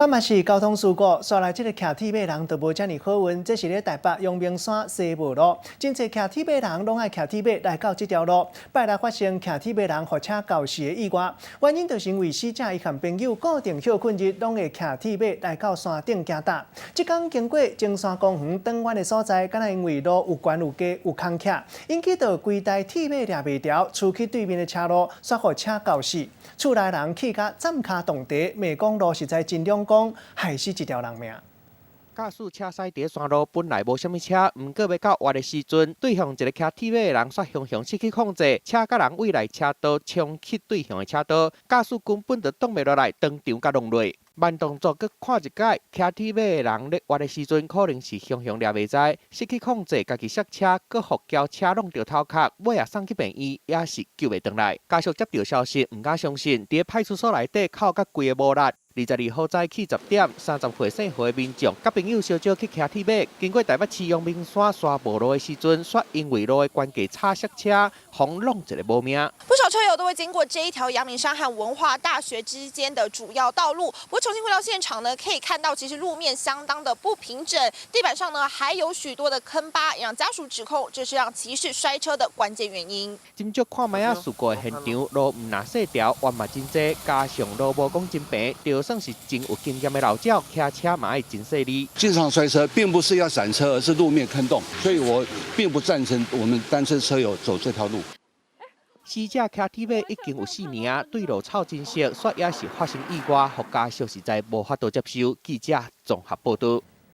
我嘛是交通事故，刷来这个骑铁马人都无遮尔好运。这是咧台北阳明山西武路，真侪骑铁马人拢爱骑铁马来到这条路。拜六发生骑铁马人发车肇事的意外，原因就是因为死者伊和朋友固定休困日拢会骑铁马来到山顶行搭。即天经过青山公园转弯的所在，敢若因为路有悬有低有空卡，引起到规台铁马抓袂牢，出去对面的车路，煞互车肇事。厝内人气甲站卡动地，骂讲路实在真两光，害死一条人命。驾驶车驶伫山路，本来无啥物车，毋过要到弯的时阵，对向一个骑铁马的人煞雄雄失去控制，车甲人未来车道冲去对向的车道，驾驶根本就挡袂落来，当场甲弄落。慢动作搁看一解，骑铁马的人咧弯的时阵，可能是雄雄抓袂知，失去控制，家己刹车，搁互轿车弄着头壳，尾也送去病院，也是救袂回来。家属接到消息，毋敢相信，伫派出所内底靠甲规个无力。22号早起10点，30岁姓何的民众甲朋友小招去骑铁马，经过台北市阳明山沙无路的时阵，却因为路的关系擦刹车，轰弄一个无命。不少车友都会经过这一条阳明山和文化大学之间的主要道路。不过重新回到现场呢，可以看到其实路面相当的不平整，地板上呢还有许多的坑疤，让家属指控这是让骑士摔车的关键原因。今朝看卖啊事故的现场，路唔那细条，弯嘛真济，加上路无讲真平，就算是真有经验的老将，骑车嘛爱真细腻。经常摔车，并不是要闪车，而是路面坑洞，所以我并不赞成我们单车车友走这条路。死者骑铁马已经有4年啊，对路操真熟，却也是发生意外，互家属实在无法度接受。记者综合报道。